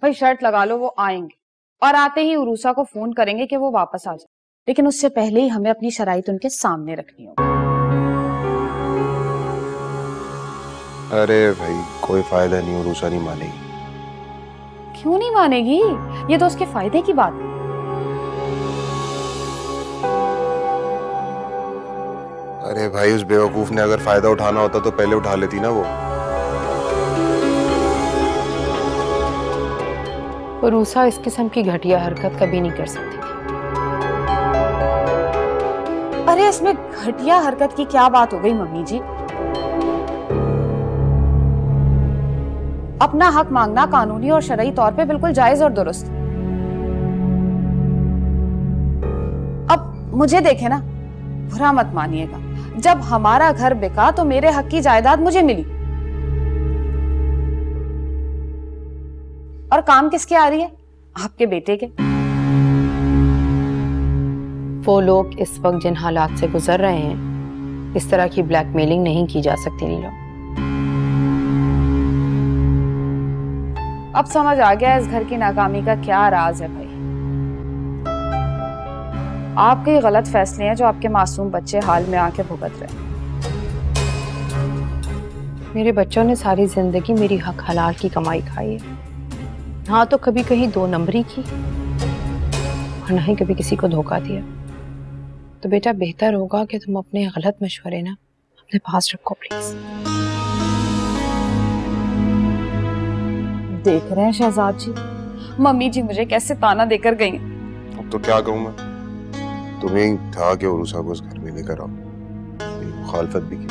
भाई शर्त लगा लो वो आएंगे और आते ही उरूसा को फोन करेंगे कि वो वापस आ जाए, लेकिन उससे पहले ही हमें अपनी शराइत उनके सामने रखनी होगी। अरे भाई कोई फायदा नहीं, उरूसा नहीं मानेगी। क्यों नहीं मानेगी? ये तो उसके फायदे की बात है। अरे भाई उस बेवकूफ ने अगर फायदा उठाना होता तो पहले उठा लेती ना वो। उरूसा इस किस्म की घटिया हरकत कभी नहीं कर सकती थी। अरे इसमें घटिया हरकत की क्या बात हो गई मम्मी जी? अपना हक मांगना कानूनी और शरई तौर पे बिल्कुल जायज और दुरुस्त। अब मुझे देखे ना, बुरा मत मानिएगा, जब हमारा घर बिका तो मेरे हक की जायदाद मुझे मिली। और काम किसके आ रही है? आपके बेटे के। वो लोग इस वक्त जिन हालात से गुजर रहे हैं, इस तरह की ब्लैकमेलिंग नहीं की जा सकती नीलो। अब समझ आ गया इस घर की नाकामी का क्या राज है भाई। आपके गलत फैसले हैं जो आपके मासूम बच्चे हाल में आके भुगत रहे हैं। मेरे बच्चों ने सारी जिंदगी मेरी हक हलाल की कमाई खाई है, हाँ तो कभी कहीं 2 नंबरी की और ना ही कभी किसी को धोखा दिया। तो बेटा बेहतर होगा कि तुम अपने गलत मशवरे ना अपने पास रखो प्लीज। देख रहे हैं शहजाद जी, मम्मी जी मुझे कैसे ताना देकर गई। अब तो क्या कहूँ मैं, तुम्हें था कि उरूसा को उस घर में लेकर आओ, मुखालफत भी की।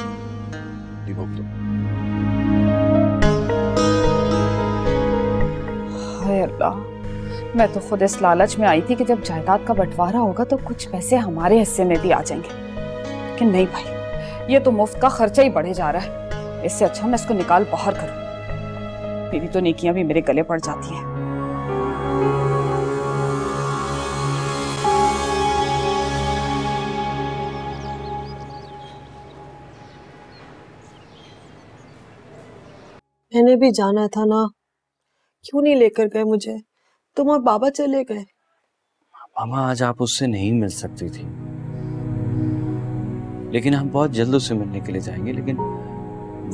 हाय अल्लाह, मैं तो खुद इस लालच में आई थी कि जब जायदाद का बंटवारा होगा तो कुछ पैसे हमारे हिस्से में भी आ जाएंगे, लेकिन नहीं भाई, ये तो मुफ्त का खर्चा ही बढ़े जा रहा है। इससे अच्छा मैं इसको निकाल बाहर करूं, मेरी तो नेकियां भी मेरे गले पड़ जाती हैं। मैंने भी जाना था ना, क्यों नहीं लेकर गए मुझे? तुम और बाबा चले गए। मामा आज आप उससे नहीं मिल सकती थी, लेकिन हम बहुत जल्द उससे मिलने के लिए जाएंगे, लेकिन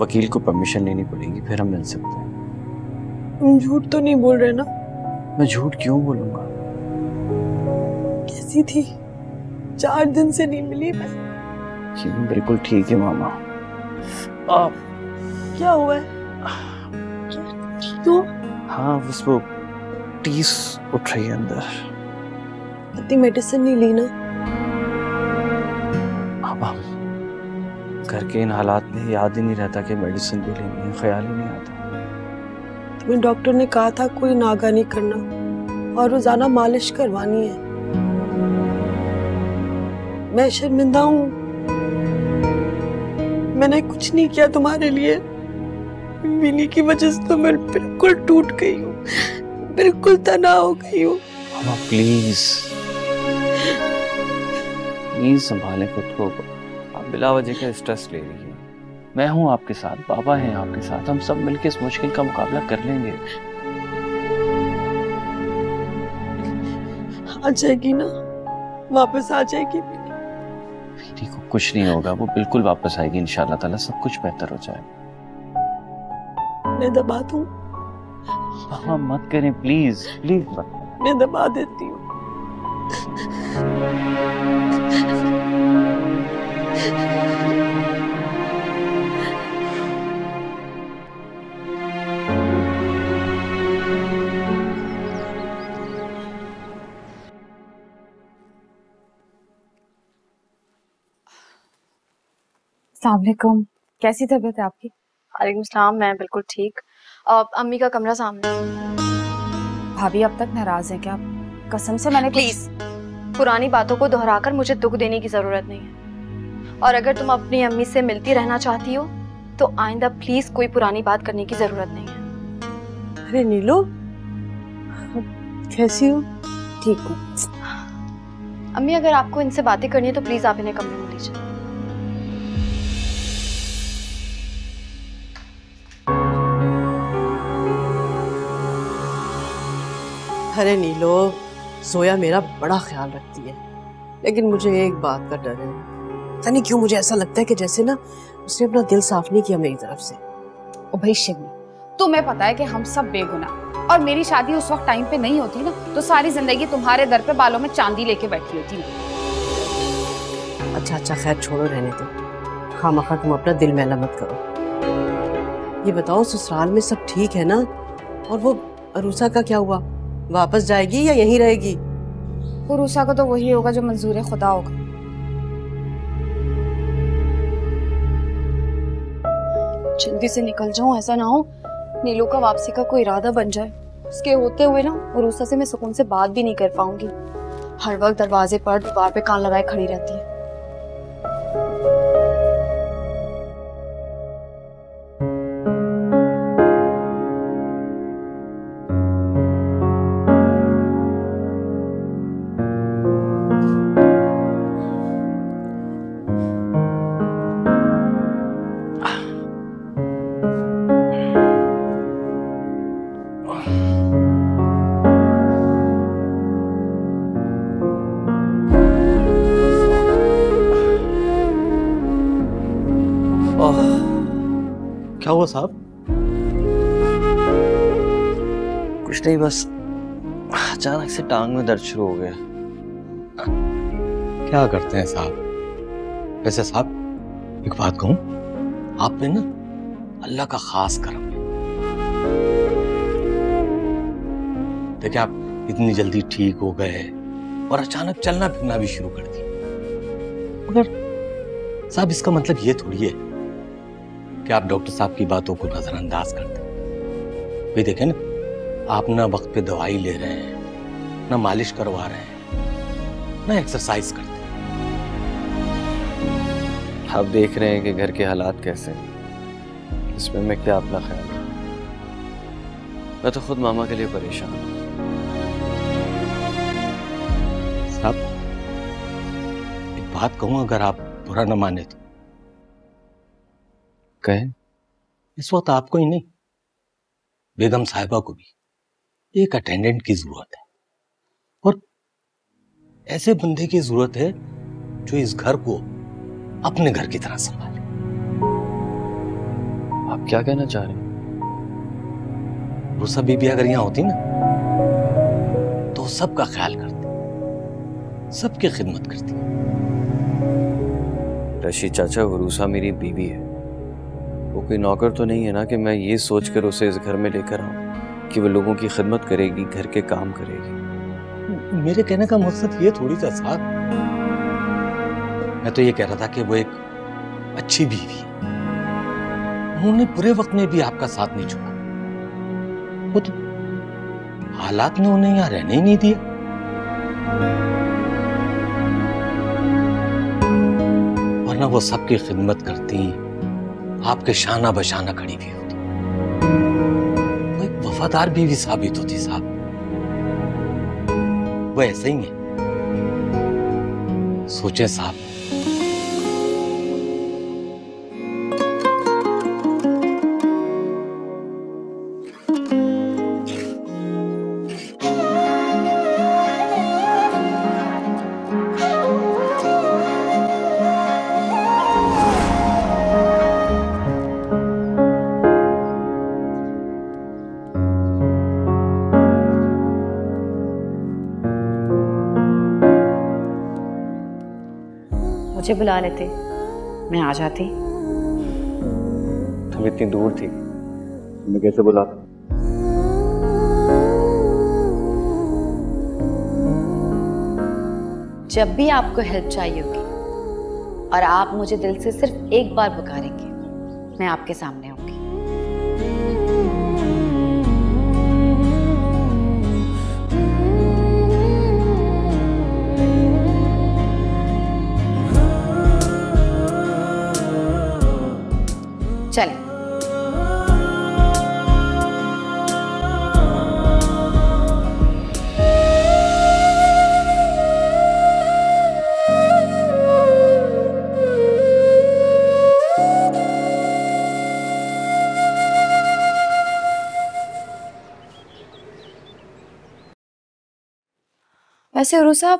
वकील को परमिशन लेनी पड़ेगी, फिर हम मिल सकते हैं। तुम झूठ तो नहीं बोल रहे ना? मैं झूठ क्यों बोलूंगा? कैसी थी? 4 दिन से नहीं मिली मैं। क्यों? बिल्कुल ठीक है मामा। क्या हुआ है? तो हाँ बस वो टीस उठ रही है अंदर। इतनी मेडिसिन नहीं ली ना? अब हम घर के इन हालात में याद ही नहीं रहता कि मेडिसिन भी लेनी है, ख्याल ही नहीं आता। तुम्हें डॉक्टर ने कहा था कोई नागा नहीं करना और रोजाना मालिश करवानी है। मैं शर्मिंदा हूँ, मैंने कुछ नहीं किया तुम्हारे लिए। विनी की वजह से तो मैं बिल्कुल टूट गई हूँ, बिल्कुल तना हो गई हूँ। मामा प्लीज प्लीज संभालें खुद को। आप बिला वजह का स्ट्रेस ले रही हैं। मैं हूँ आपके साथ, बाबा हैं आपके साथ, हम सब मिलकर इस मुश्किल का मुकाबला कर लेंगे। आ जाएगी ना? वापस आ जाएगी? विनी को कुछ नहीं होगा, वो बिल्कुल वापस आएगी इंशाल्लाह ताला, सब कुछ बेहतर हो जाएगा। मैं दबा दूं? मामा मत करें प्लीज, प्लीज मत। मैं दबा देती हूँ। अस्सलाम वालेकुम, कैसी तबीयत है आपकी? वालेकुम सलाम, मैं बिल्कुल ठीक। अम्मी का कमरा सामने। भाभी अब तक नाराज है क्या? कसम से मैंने प्लीज पुरानी बातों को दोहराकर मुझे दुख देने की जरूरत नहीं है, और अगर तुम अपनी अम्मी से मिलती रहना चाहती हो तो आइंदा प्लीज कोई पुरानी बात करने की जरूरत नहीं है। अरे नीलो, कैसी हो? ठीक हूँ। अम्मी अगर आपको इनसे बातें करनी है तो प्लीज आप इन्हें कमरे में लीजिए। अरे नीलो, जोया मेरा बड़ा ख्याल रखती है, लेकिन मुझे एक बात का डर है। पता नहीं क्यों मुझे ऐसा लगता है कि जैसे ना उसने अपना दिल साफ नहीं किया मेरी तरफ से। ओ भाई शिवनी, तुम्हें पता है कि हम सब बेगुनाह, और मेरी शादी उस वक्त टाइम पे नहीं होती ना तो सारी जिंदगी तुम्हारे दर पे बालों में चांदी लेके बैठी होती। अच्छा खैर छोड़ो, रहने दो, खामखा तुम अपना दिल मैला मत करो। ये बताओ ससुराल में सब ठीक है ना? और वो अरूसा का क्या हुआ, वापस जाएगी या यहीं रहेगी? उरूसा को तो वही होगा जो मंजूर खुदा होगा। जल्दी से निकल जाऊं, ऐसा ना हो नीलू का वापसी का कोई इरादा बन जाए। उसके होते हुए ना उरूसा से मैं सुकून से बात भी नहीं कर पाऊंगी। हर वक्त दरवाजे पर दीवार पे कान लगाए खड़ी रहती है। क्या हुआ साहब? कुछ नहीं, बस अचानक से टांग में दर्द शुरू हो गया। क्या करते हैं साहब? वैसे साहब एक बात कहूं, आप पे ना अल्लाह का खास करम है। देखिए आप इतनी जल्दी ठीक हो गए और अचानक चलना फिरना भी शुरू कर दिया। मगर साहब इसका मतलब ये थोड़ी है कि आप डॉक्टर साहब की बातों को नजरअंदाज करते हैं। भाई देखें ना, आप ना वक्त पे दवाई ले रहे हैं, ना मालिश करवा रहे हैं, ना एक्सरसाइज करते हैं। आप देख रहे हैं कि घर के हालात कैसे हैं, इसमें मैं क्या अपना ख्याल रखूं? मैं तो खुद मामा के लिए परेशान हूं। साहब एक बात कहूं, अगर आप बुरा न माने तो। कहें। इस वक्त आपको ही नहीं, बेगम साहिबा को भी एक अटेंडेंट की जरूरत है, और ऐसे बंदे की जरूरत है जो इस घर को अपने घर की तरह संभाले। आप क्या कहना चाह रहे हैं? रुसा बीबी अगर यहां होती ना तो सबका ख्याल करती, सबकी खिदमत करती। रशीद चाचा, उरूसा मेरी बीवी है, वो कोई नौकर तो नहीं है ना कि मैं ये सोचकर उसे इस घर में लेकर आऊं कि वो लोगों की खिदमत करेगी, घर के काम करेगी। मेरे कहने का मकसद ये थोड़ी था साहब, मैं तो ये कह रहा था कि वो एक अच्छी बीवी है। उन्होंने बुरे वक्त में भी आपका साथ नहीं छोड़ा। वो तो हालात ने उन्हें यहां रहने ही नहीं दिया। वरना वो सबकी खिदमत करती, आपके शाना बशाना खड़ी भी होती, वो एक वफादार बीवी साबित होती साहब। वो ऐसे ही है, सोचे साहब। मुझे बुला लेते, मैं आ जाती। तुम इतनी दूर थी, मैं कैसे बुला? जब भी आपको हेल्प चाहिए होगी और आप मुझे दिल से सिर्फ एक बार पुकारेंगे, मैं आपके सामने होंगी। चलें। वैसे उरूसा,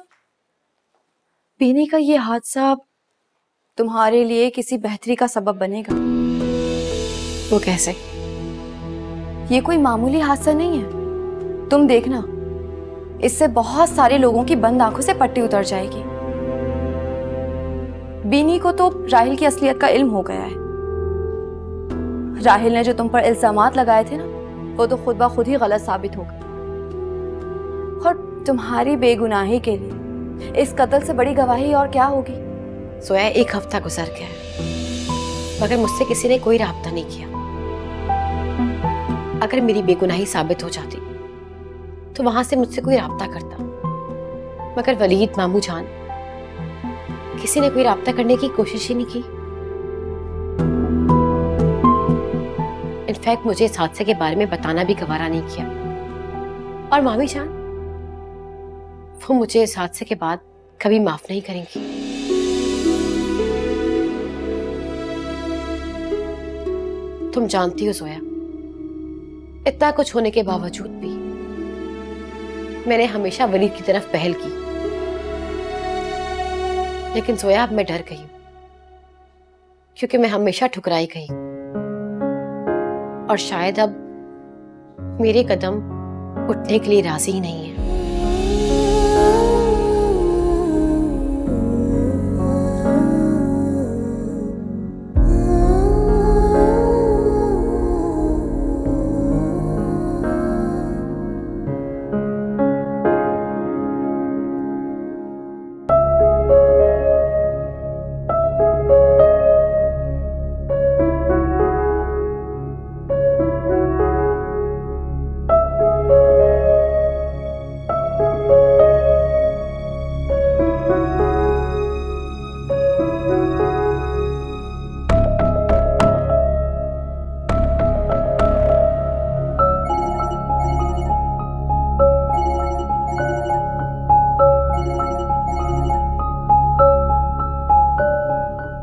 बीनी का ये हादसा तुम्हारे लिए किसी बेहतरी का सबब बनेगा। वो कैसे? ये कोई मामूली हादसा नहीं है। तुम देखना, इससे बहुत सारे लोगों की बंद आंखों से पट्टी उतर जाएगी। बीनी को तो राहिल की असलियत का इल्म हो गया है। राहिल ने जो तुम पर इल्जामात लगाए थे ना, वो तो खुद ब खुद ही गलत साबित हो गए। और तुम्हारी बेगुनाही के लिए इस कत्ल से बड़ी गवाही और क्या होगी? सोया 1 हफ्ता गुजर गया मगर मुझसे किसी ने कोई राब्ता नहीं किया। अगर मेरी बेगुनाही साबित हो जाती तो वहां से मुझसे कोई राब्ता करता, मगर वलीद, मामू जान, किसी ने कोई राब्ता करने की कोशिश ही नहीं की। इनफैक्ट मुझे इस हादसे के बारे में बताना भी गवारा नहीं किया। और मामी जान, वो मुझे इस हादसे के बाद कभी माफ नहीं करेंगी। तुम जानती हो जोया, इतना कुछ होने के बावजूद भी मैंने हमेशा वलीद की तरफ पहल की। लेकिन जोया, अब मैं डर गई हूं, क्योंकि मैं हमेशा ठुकराई गई और शायद अब मेरे कदम उठने के लिए राजी ही नहीं है।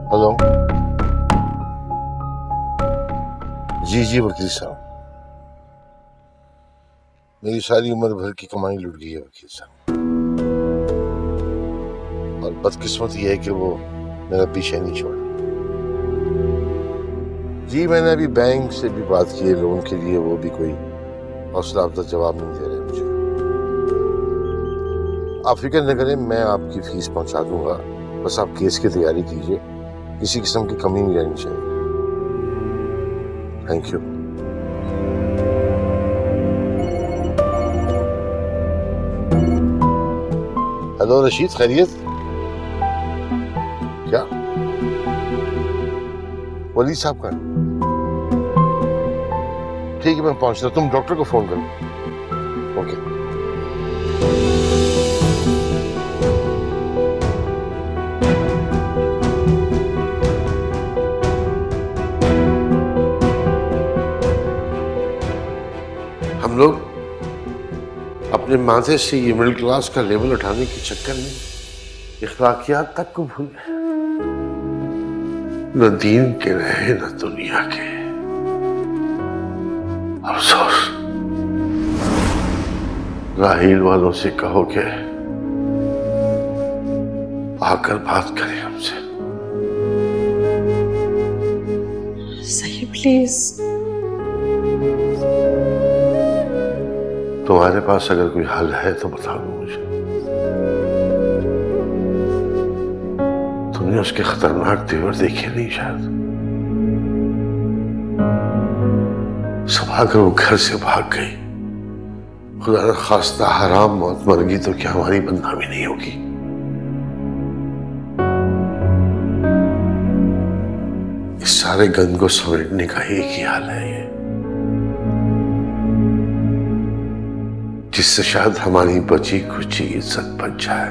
हेलो। जी वकील साहब, मेरी सारी उम्र भर की कमाई लुट गई है वकील साहब। और बदकिस्मती है कि वो मेरा पीछे नहीं छोड़ा। जी मैंने अभी बैंक से भी बात की है लोन के लिए, वो भी कोई हौसला अफजा जवाब नहीं दे रहे मुझे। आप फिक्र न करें, मैं आपकी फीस पहुंचा दूंगा। बस आप केस की तैयारी कीजिए, किसी किस्म की कमी नहीं रहनी चाहिए। Thank you. हेलो रशीद, खैरियत? क्या वली साहब का? ठीक है, मैं पहुंचता हूं। तुम डॉक्टर को फोन करो। ओके। हम लोग अपने माथे से ये मिडिल क्लास का लेवल उठाने के चक्कर में इखलाकियात तक को भूल गए। न दीन के रहे न दुनिया के। अफसोस। राहील वालों से कहो कि आकर बात करें हमसे। सही, प्लीज। तुम्हारे पास अगर कोई हल है तो बता दो मुझे। तुमने उसके खतरनाक तेवर देखे नहीं शायद। सभाकर वो घर से भाग गई। खुदा न खास्ता हराम मौत मर गई तो क्या हमारी बदनामी नहीं होगी? इस सारे गंद को समेटने का एक ही हाल है ये, जिससे शायद हमारी बची कुछ इज्जत बच जाए।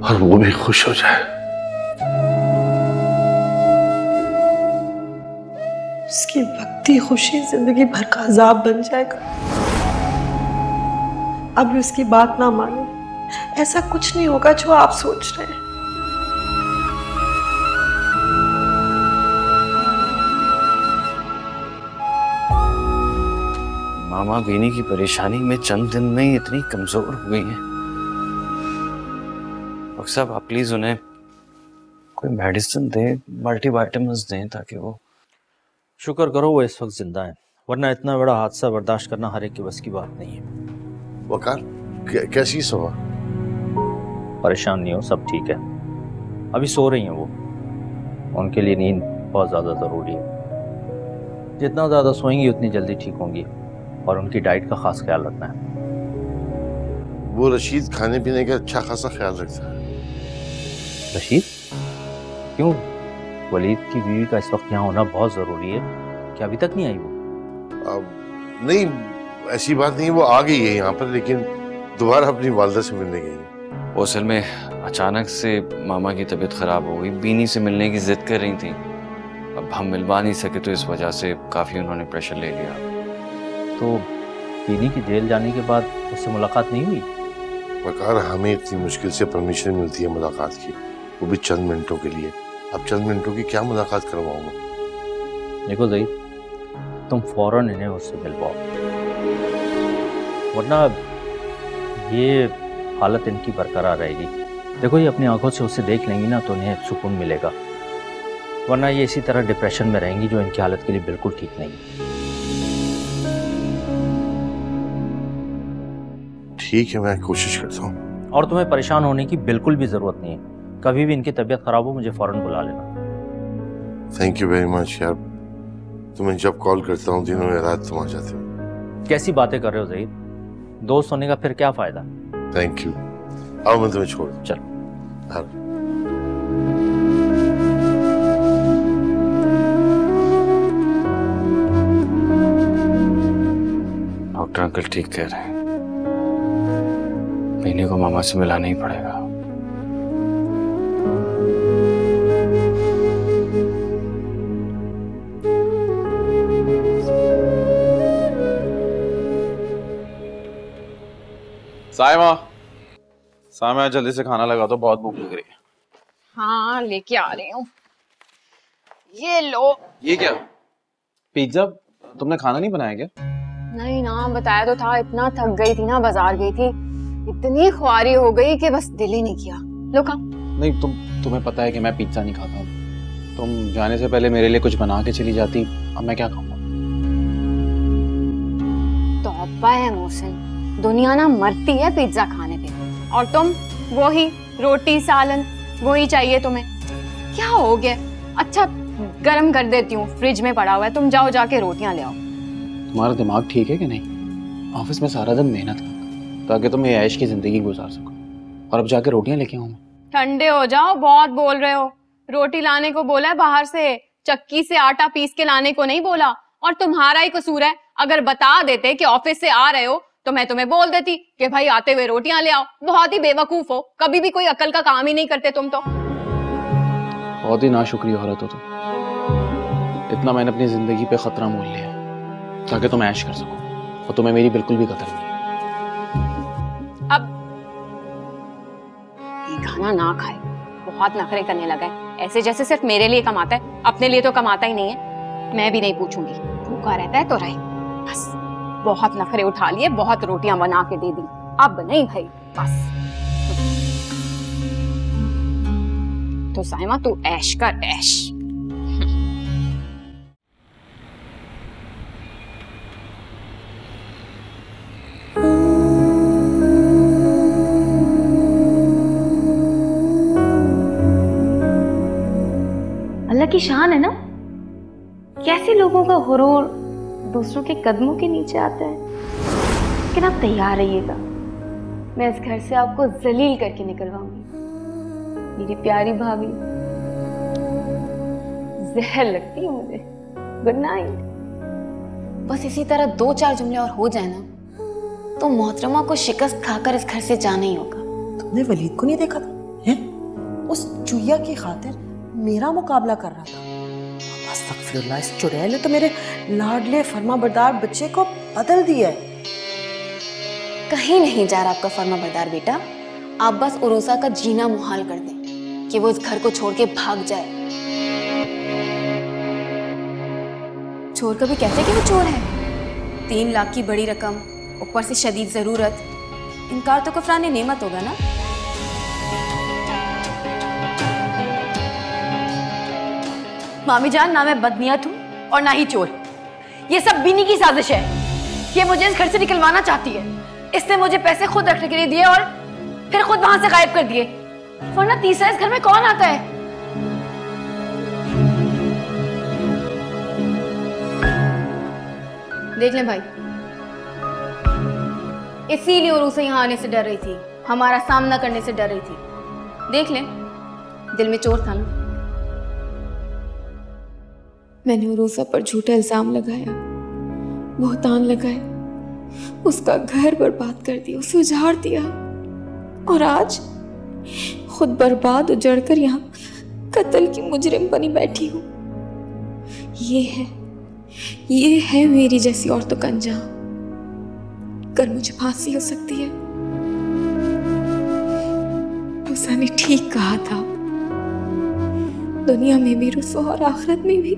और वो भी खुश हो जाए। उसकी भक्ति खुशी जिंदगी भर का अजाब बन जाएगा। अब भी उसकी बात ना मानो। ऐसा कुछ नहीं होगा जो आप सोच रहे हैं। मामा बीनी की परेशानी में चंद दिन में ही इतनी कमजोर हो गई हैं। डॉक्टर साहब आप प्लीज उन्हें कोई मेडिसिन दें, मल्टीविटामिन्स दें ताकि वो। शुक्र करो वो इस वक्त जिंदा है, वरना इतना बड़ा हादसा बर्दाश्त करना हर एक के बस की बात नहीं है। वकार कैसी सवा? परेशान नहीं हो, सब ठीक है। अभी सो रही हैं वो, उनके लिए नींद बहुत ज़्यादा ज़रूरी है। जितना ज़्यादा सोएंगी उतनी जल्दी ठीक होंगी, और उनकी डाइट का खास ख्याल रखना है। वो रशीद खाने पीने का अच्छा खासा ख्याल रखता है। रशीद? क्यों? वलीद की बीवी का इस वक्त यहाँ होना बहुत ज़रूरी है। क्या अभी तक नहीं आई वो? नहीं ऐसी बात नहीं, वो आ गई है यहाँ पर, लेकिन दोबारा अपनी वालदा से मिलने गई है। वो असल में अचानक से मामा की तबीयत खराब हो गई, बीनी से मिलने की जिद कर रही थी। अब हम मिलवा नहीं सके तो इस वजह से काफ़ी उन्होंने प्रेशर ले लिया। तो बीनी की जेल जाने के बाद उससे मुलाकात नहीं हुई? वकार हमें इतनी मुश्किल से परमिशन मिलती है मुलाकात की, वो भी चंद मिनटों के लिए। अब चंद मिनटों की क्या मुलाकात करवाऊंगा? देखो ज़हीर, तुम फौरन इन्हें उससे मिलवाओ, वरना ये हालत इनकी बरकरार रहेगी। देखो ये अपनी आंखों से उसे देख लेंगी ना तो उन्हें सुकून मिलेगा, वरना ये इसी तरह डिप्रेशन में रहेंगी जो इनकी हालत के लिए बिल्कुल ठीक नहीं। ठीक है, मैं कोशिश करता हूँ। और तुम्हें परेशान होने की बिल्कुल भी जरूरत नहीं है। कभी भी इनकी तबीयत खराब हो मुझे फौरन बुला लेना। थैंक यू वेरी मच यार, तुम्हें जब कॉल करता हूँ दिनों में रात तुम आ जाते हो। कैसी बातें कर रहे हो ज़हीर, दोस्त होने का फिर क्या फायदा। थैंक यू, आओ मैं तुम्हें छोड़ दूं। चल। डॉक्टर अंकल ठीक कह रहे हैं, बीनी को मामा से मिलाना ही पड़ेगा। सायमा जल्दी से खाना लगा दो, बहुत भूख लग रही है। हाँ लेके आ रही हूँ। ये लो। ये क्या? पिज्जा? तुमने खाना नहीं बनाया क्या? नहीं ना, बताया तो था। इतना थक गई थी ना, बाजार गई थी, इतनी ख्वारी हो गई कि बस दिल ही नहीं किया। लो खा। नहीं तुम्हें पता है कि मैं पिज्जा नहीं खाता हूँ। तुम जाने से पहले मेरे लिए कुछ बना के चली जाती, अब मैं क्या खाऊंगा? तौबा है मोहसिन, दुनिया ना मरती है पिज्जा खाने पे, और तुम वही रोटी सालन वही चाहिए तुम्हें। क्या हो गया? अच्छा गरम कर देती हूँ, फ्रिज में पड़ा हुआ है, तुम जाओ जाके रोटियां ले आओ। तुम्हारा दिमाग ठीक है कि नहीं? ऑफिस में सारा दिन मेहनत करता ताकि तुम ये ऐश की जिंदगी गुजार सको, और अब जाके रोटियां लेके आऊं। ठंडे हो जाओ, बहुत बोल रहे हो। रोटी लाने को बोला है बाहर से, चक्की से आटा पीस के लाने को नहीं बोला। और तुम्हारा ही कसूर है, अगर बता देते कि ऑफिस से आ रहे हो तो मैं तुम्हें बोल देती कि भाई आते हुए रोटियां ले आओ। बहुत ही बेवकूफ हो, कभी भी कोई अकल का काम ही नहीं करते तुम तो। बहुत ही नाशुक्री औरत हो तुम। इतना मैंने अपनी जिंदगी पे खतरा मोल लिया ताकि तुम ऐश कर सको, और तुम्हें मेरी बिल्कुल भी कदर नहीं है। अब ये खाना ना खाए, बहुत नखरे करने लगा है, ऐसे जैसे सिर्फ मेरे लिए कमाता है, अपने लिए तो कमाता ही नहीं है। मैं भी नहीं पूछूंगी, भूखा रहता है तो रहे बस। बहुत नखरे उठा लिए, बहुत रोटियां बना के दे दी, अब नहीं भाई बस। तो साइमा तू ऐश कर, ऐश। अल्लाह की शान है ना, कैसे लोगों का हुरूर दूसरों के कदमों के नीचे आता है। लेकिन आप तैयार रहिएगा, मैं इस घर से आपको जलील करके निकलवाऊंगी। मेरी प्यारी भाभी, जहर लगती है मुझे। Good night. बस इसी तरह 2-4 जुमले और हो जाए ना तो मोहतरमा को शिकस्त खाकर इस घर से जाना ही होगा। तुमने वलीद को नहीं देखा था? हैं? उस चुईया की खातिर मेरा मुकाबला कर रहा था। अस्तगफिरुल्लाह, इस चुड़ैल ने तो मेरे लाडले फर्माबरदार बच्चे को बदल दिया है। कहीं नहीं जा रहा आपका फर्माबरदार बेटा, आप बस उरूसा का जीना मुहाल कर दें कि वो इस घर को छोड़ के भाग जाए। चोर कभी कहते कि वो चोर है, 3 लाख की बड़ी रकम, ऊपर से शदीद ज़रूरत, इनकार तो कफरान नेमत होगा ना। मामी जान, ना मैं बदनीयत हूँ और ना ही चोर। ये सब बीनी की साजिश है। ये मुझे इस घर से निकलवाना चाहती है। इसने मुझे पैसे खुद रखने के लिए दिए और फिर खुद वहां से गायब कर दिए, वरना तीसरा इस घर में कौन आता है? देख लें भाई, इसीलिए उसे यहाँ आने से डर रही थी, हमारा सामना करने से डर रही थी। देख लें, दिल में चोर था ना। मैंने उरूसा पर झूठा इल्जाम लगाया, बहुतान लगाया, उसका घर बर्बाद कर दिया, उसे उजाड़ दिया, और आज खुद बर्बाद उजड़कर यहाँ कत्ल की मुजरिम बनी बैठी हूँ। ये है मेरी जैसी औरतों का अंजाम। कल मुझे फांसी हो सकती है। उसा ने ठीक कहा था, दुनिया में भी रुसवा और आखिरत में भी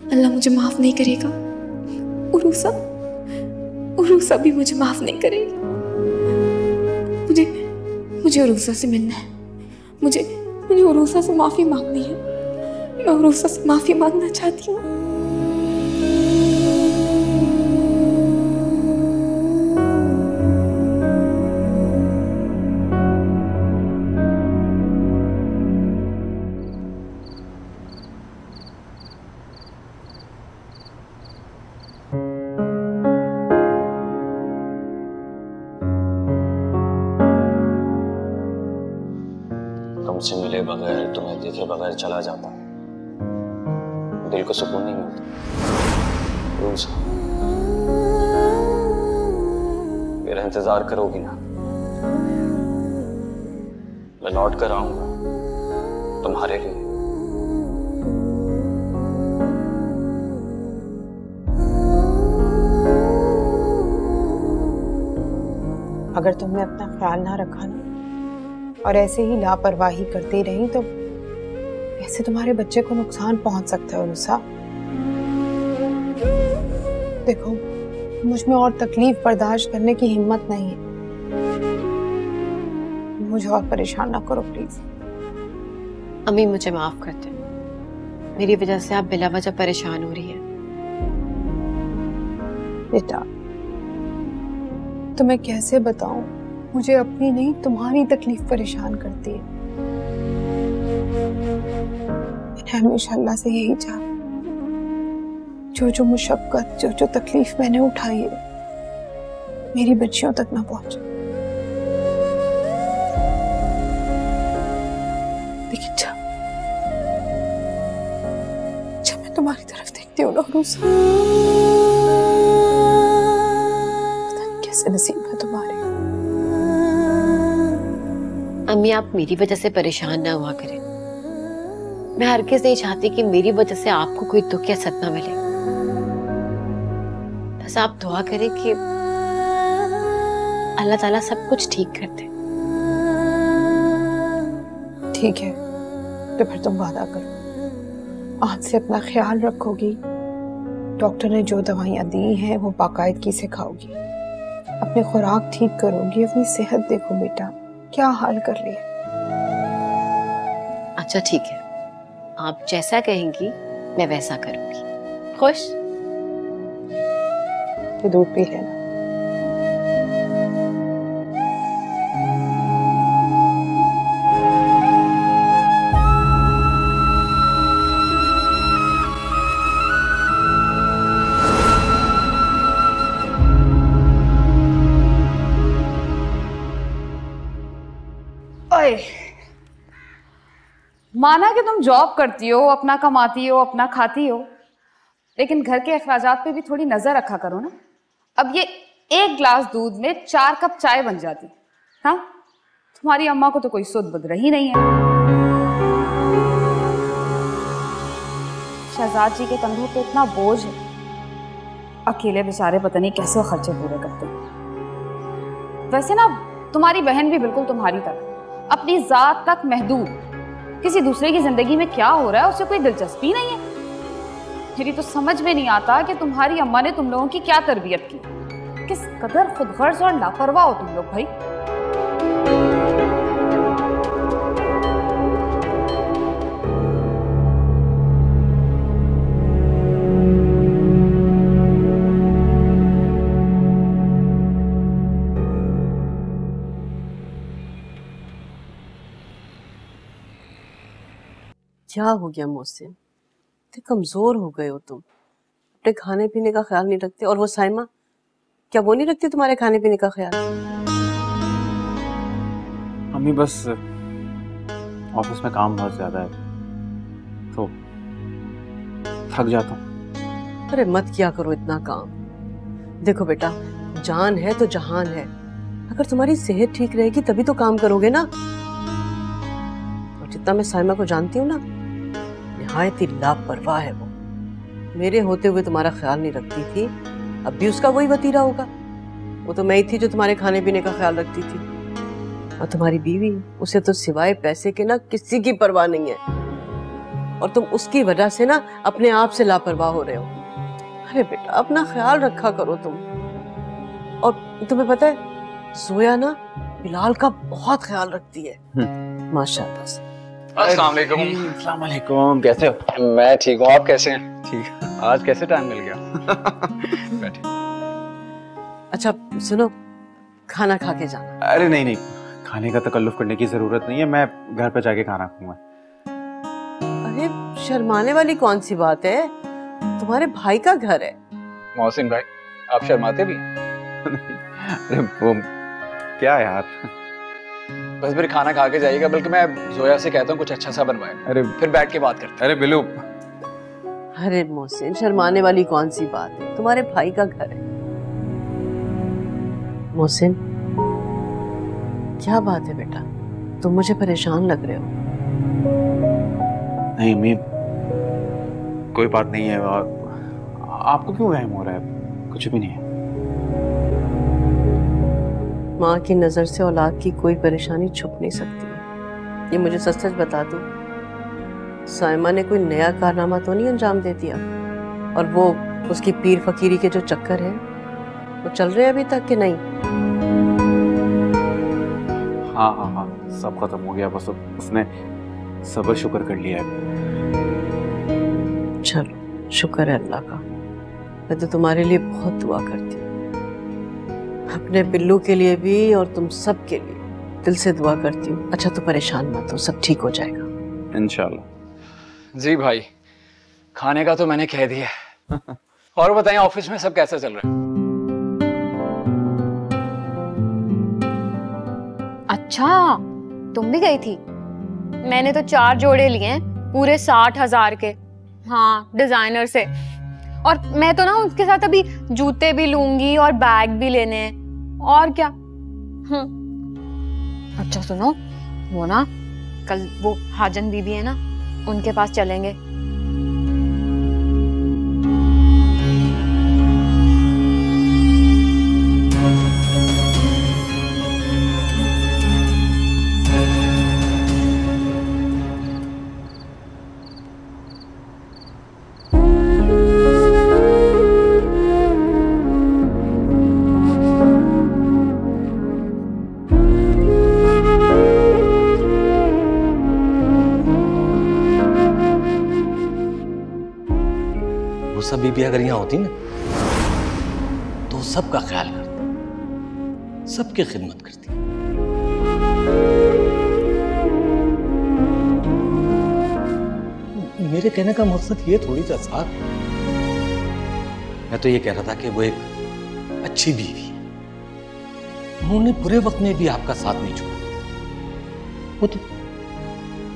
अल्लाह मुझे माफ नहीं करेगा। उरूसा भी मुझे माफ नहीं करेगी। मुझे उरूसा से मिलना है। मुझे उरूसा से माफी मांगनी है। मैं उरूसा से माफी मांगना चाहती हूँ। तुमसे मिले बगैर, तुम्हें देखे बगैर चला जाता, दिल को सुकून नहीं मिलता। मेरा इंतजार करोगी ना? मैं लौट कर आऊंगा तुम्हारे लिए। अगर तुमने अपना ख्याल ना रखा ना और ऐसे ही लापरवाही करती रही तो ऐसे तुम्हारे बच्चे को नुकसान पहुंच सकता है उरूसा। देखो, मुझ में और तकलीफ बर्दाश्त करने की हिम्मत नहीं है। मुझे और परेशान ना करो प्लीज। अम्मी, मुझे माफ कर दे। मेरी वजह से आप बिला वजह परेशान हो रही है। बेटा, तुम्हें कैसे बताऊं, मुझे अपनी नहीं तुम्हारी तकलीफ परेशान करती है। मैंने हमेशा अल्लाह से यही चाहा, जो मुशक्कत, जो तकलीफ मैंने उठाई है, मेरी बच्चियों तक ना पहुंचे। लेकिन जब मैं तुम्हारी तरफ देखती हूँ ना उरूसा, पता नहीं कैसे नसीब है तुम्हारे। अम्मी, आप मेरी वजह से परेशान ना हुआ करें। मैं हरगिज़ नहीं चाहती कि मेरी वजह से आपको कोई दुख या सदमा मिले। बस आप दुआ करें कि अल्लाह ताला सब कुछ ठीक कर दे। ठीक है, तो फिर तुम वादा करो, आज से अपना ख्याल रखोगी, डॉक्टर ने जो दवाइयाँ दी हैं वो बाकायदगी से खाओगी, अपनी खुराक ठीक करोगी, अपनी सेहत देखो बेटा, क्या हाल कर लिया। अच्छा ठीक है, आप जैसा कहेंगी मैं वैसा करूंगी। खुश? ये दूध पी लेना। माना कि तुम जॉब करती हो, अपना कमाती हो, अपना खाती हो, लेकिन घर के अखराजात पे भी थोड़ी नजर रखा करो ना। अब ये 1 गिलास दूध में 4 कप चाय बन जाती। हाँ, तुम्हारी अम्मा को तो कोई सुध बुध रही नहीं है। शहजाद जी के कंधों पे इतना बोझ है, अकेले बेचारे पता नहीं कैसे खर्चे पूरे करते हैं। वैसे ना तुम्हारी बहन भी बिल्कुल तुम्हारी तरह, अपनी जात तक महदूद, किसी दूसरे की जिंदगी में क्या हो रहा है उसे कोई दिलचस्पी नहीं है। मेरी तो समझ में नहीं आता कि तुम्हारी अम्मा ने तुम लोगों की क्या तरबियत की। किस कदर खुदगर्ज और लापरवाह हो तुम लोग भाई। क्या हो गया मोहसिन, इतने कमजोर हो गए हो तुम, अपने खाने पीने का ख्याल नहीं रखते। और वो साइमा, क्या वो नहीं रखती तुम्हारे खाने पीने का ख्याल? अम्मी बस ऑफिस में काम बहुत ज्यादा है तो थक जाता हूँ। अरे मत किया करो इतना काम। देखो बेटा, जान है तो जहान है। अगर तुम्हारी सेहत ठीक रहेगी तभी तो काम करोगे ना। और जितना मैं साइमा को जानती हूँ ना, निहायत ही लापरवाह है वो। मेरे होते हुए तुम्हारा ख्याल नहीं रखती थी, अब भी उसका वही वतीरा होगा। वो तो मैं ही थी जो तुम्हारे खाने पीने का ख्याल रखती थी। और तुम्हारी बीवी, उसे तो सिवाय पैसे के ना किसी की परवाह नहीं है। और तुम उसकी वजह से ना अपने आप से लापरवाह हो रहे हो। अरे बेटा, अपना ख्याल रखा करो तुम। और तुम्हें पता है, जोया ना बिलाल का बहुत ख्याल रखती है माशाल्लाह से। अस्सलाम वालेकुम, कैसे हो? मैं ठीक हूँ, आप कैसे हैं? ठीक। आज कैसे टाइम मिल गया? बैठे। अच्छा सुनो, खाना खा के जाना। अरे नहीं नहीं, खाने का तकल्लुफ करने की जरूरत नहीं है, मैं घर पे जाके खाना खाऊंगा। अरे शर्माने वाली कौन सी बात है, तुम्हारे भाई का घर है। मोहसिन भाई, आप शर्माते भी? अरे वो क्या यार, बस फिर खाना खा के जाइएगा, बल्कि मैं जोया से कहता हूँ कुछ अच्छा सा बनवाए। अरे फिर बैठ के बात करते हैं। अरे बिल्लू। अरे मोहसिन, शर्माने वाली कौन सी बात है, तुम्हारे भाई का घर है। मोहसिन, क्या बात है बेटा, तुम मुझे परेशान लग रहे हो। नहीं अम्मी, कोई बात नहीं है। आपको क्यों वहम हो रहा है? कुछ भी नहीं है। माँ की नजर से औलाद की कोई परेशानी छुप नहीं सकती। ये मुझे सच सच बता दो, साइमा ने कोई नया कारनामा तो नहीं अंजाम दे दिया? और वो उसकी पीर फकीरी के जो चक्कर है वो चल रहे हैं अभी तक कि नहीं? हाँ हाँ हाँ, सब खत्म हो गया, बस उसने सब्र शुक्र कर लिया है। चलो शुक्र है अल्लाह का। मैं तो तुम्हारे लिए बहुत दुआ करती हूँ, अपने बिल्लू के लिए भी और तुम सब के लिए दिल से दुआ करती हूँ। अच्छा तो परेशान मत हो, सब ठीक हो जाएगा इंशाल्लाह। जी भाई, खाने का तो मैंने कह दिया। और बताएं, ऑफिस में सब कैसा चल रहा है? अच्छा, तुम भी गई थी? मैंने तो 4 जोड़े लिए हैं, पूरे 60,000 के। हाँ, डिजाइनर से। और मैं तो ना उसके साथ अभी जूते भी लूंगी और बैग भी लेने हैं। और क्या। अच्छा सुनो, वो ना कल वो हाजन बीबी है ना, उनके पास चलेंगे। बीबी अगर यहाँ होती ना तो सबका ख्याल करती, सबकी खिदमत करती। मेरे कहने का मकसद ये थोड़ी था साहब, मैं तो ये कह रहा था कि वो एक अच्छी बीवी है, उन्होंने बुरे वक्त में भी आपका साथ नहीं छोड़ा। वो तो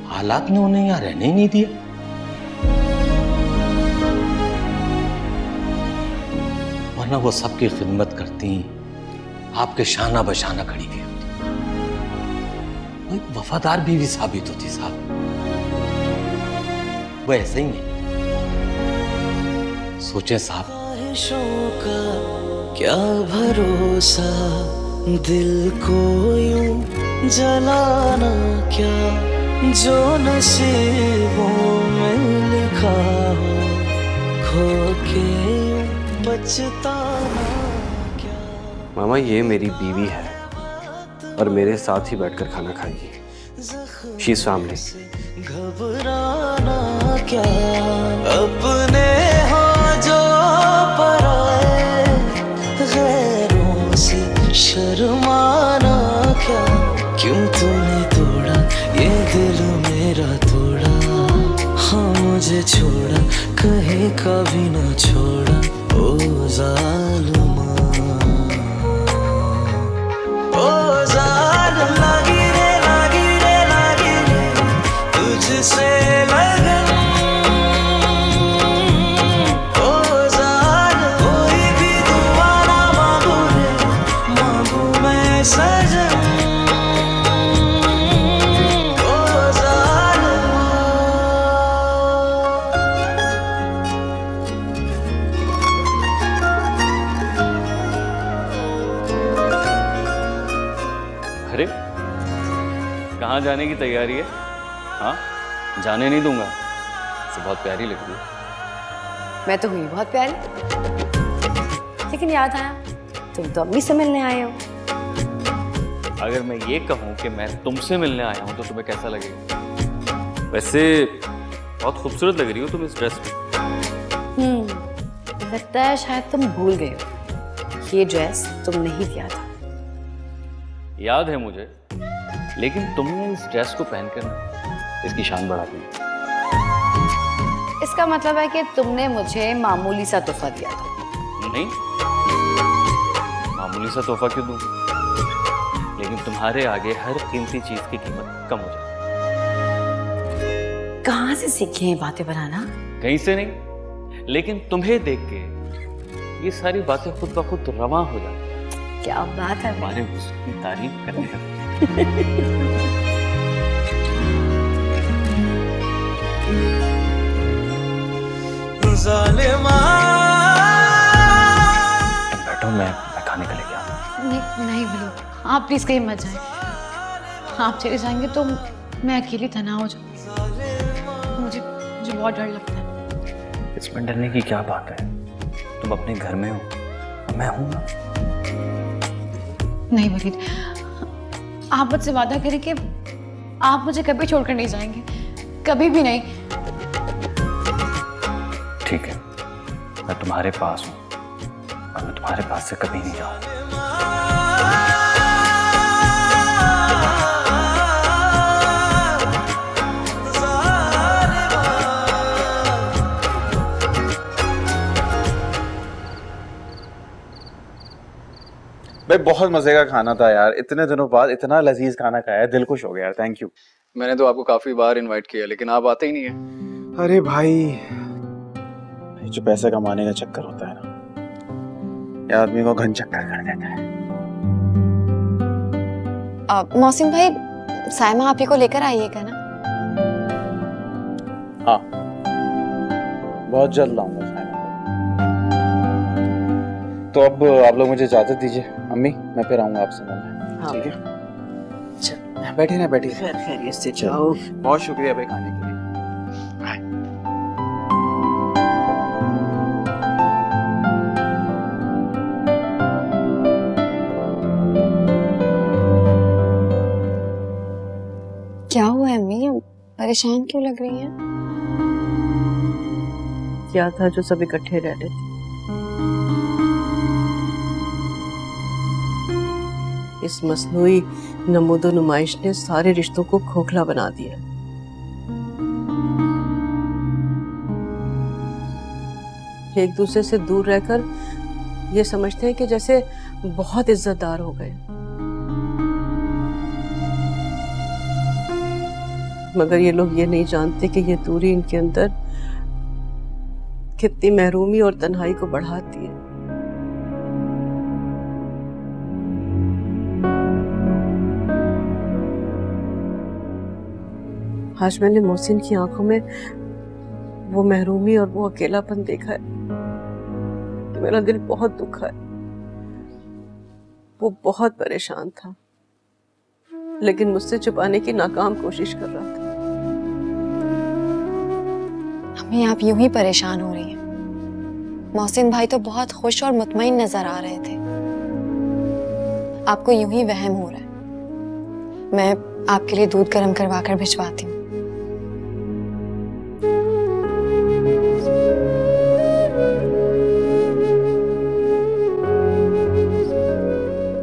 हालात ने उन्हें यहाँ रहने ही नहीं दिया। वरना वो सबकी खिदमत करती, आपके शाना बशाना खड़ी हुई होती, वो एक वफादार बीवी साबित होती साहब। वो ऐसे ही है। सोचें साहब, का क्या भरोसा, दिल को यूं जलाना क्या, जो नसीबों में लिखा हो होके पछताना। मामा ये मेरी बीवी है और मेरे साथ ही बैठकर खाना खाएगी। She is family. घबराना क्या, अपने हो जो पराए, गैरों से शर्माना क्या। क्यों तूने तोड़ा ये दिल मेरा तोड़ा, हाँ मुझे छोड़ा कहीं कभी ना छोड़ा। ओ जालिमा, ओ जालिम, लागी रे तुझसे लगन। ओ जालिम, कोई भी दुआ ना मांगू रे, मांगू मैं सजन। अरे कहाँ जाने की तैयारी है? हाँ, जाने नहीं दूंगा। तो बहुत प्यारी लग रही है। मैं तो हुई बहुत प्यारी, लेकिन याद आया तुम तो अम्मी से मिलने आए हो। अगर मैं ये कहूँ कि मैं तुमसे मिलने आया हूँ तो तुम्हें कैसा लगेगा? वैसे बहुत खूबसूरत लग रही हो तुम इस ड्रेस में। लगता है शायद तुम भूल गए हो, ये ड्रेस तुमने ही दिया था। याद है मुझे, लेकिन तुमने इस ड्रेस को पहनकर ना इसकी शान बढ़ा दी। इसका मतलब है कि तुमने मुझे मामूली सा तोहफा दिया था। नहीं, मामूली सा तोहफा क्यों दूं? लेकिन तुम्हारे आगे हर कीमती चीज की कीमत कम हो जाती। कहाँ से सीखे हैं बातें बनाना? कहीं से नहीं, लेकिन तुम्हें देख के ये सारी बातें खुद ब खुद रवा हो जाती। क्या बात है, हमारे हुस्न की तारीफ करने का। बैठो, मैं खाने का लेके आता। नहीं बोलो, आप प्लीज कहीं मत जाएं। आप चले जाएंगे तो मैं अकेली तन्हा हो जाऊंगी। मुझे बहुत डर लगता है। इसमें डरने की क्या बात है? तुम अपने घर में हो, मैं हूं ना। नहीं वलीद, आप मुझसे वादा करें कि आप मुझे कभी छोड़कर नहीं जाएंगे, कभी भी नहीं। ठीक है, मैं तुम्हारे पास हूँ और मैं तुम्हारे पास से कभी नहीं जाऊंगा। भाई बहुत मजे का खाना था यार, इतने दिनों बाद इतना लजीज खाना खाया, दिल खुश हो गया यार। Thank you. मैंने तो आपको काफी बार इनवाइट किया लेकिन आप आते ही नहीं है। अरे भाई, जो पैसे कमाने का चक्कर होता है ना, ये आदमी को घन चक्कर कर देता है। मौसिम भाई, साइमा आप ही को लेकर आइएगा ना? हाँ, बहुत जल्द आऊंगा साइमा। तो अब आप लोग मुझे इजाजत दीजिए। अम्मी, मैं फिर आऊंगा आपसे मिलने। हाँ। ठीक है, बैठिए ना, बैठिए। खैरियत से जाओ। बहुत शुक्रिया भाई खाने के लिए। क्या हुआ है अम्मी, परेशान क्यों लग रही हैं? क्या था जो सब इकट्ठे रह रहे थे? इस मसनूई नमूदो नुमाइश ने सारे रिश्तों को खोखला बना दिया। एक दूसरे से दूर रहकर ये समझते हैं कि जैसे बहुत इज्जतदार हो गए, मगर ये लोग ये नहीं जानते कि ये दूरी इनके अंदर कितनी महरूमी और तन्हाई को बढ़ाती है। आज मैंने मोहसिन की आंखों में वो महरूमी और वो अकेलापन देखा है कि मेरा दिल बहुत दुखा है। वो बहुत परेशान था, लेकिन मुझसे छुपाने की नाकाम कोशिश कर रहा था। अम्मी, आप यूं ही परेशान हो रही हैं। मोहसिन भाई तो बहुत खुश और मुतमईन नजर आ रहे थे। आपको यूं ही वहम हो रहा है। मैं आपके लिए दूध गर्म करवा कर भिजवाती हूँ।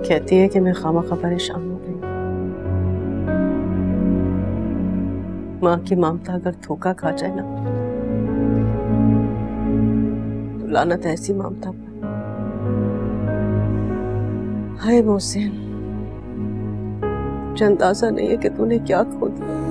कहती है कि मैं खामखा परेशान हो गई। माँ की ममता अगर धोखा खा जाए ना तो लानत ऐसी ममता पर। हाय मोहसिन, मुझे अंदाजा नहीं है कि तूने क्या खो दिया।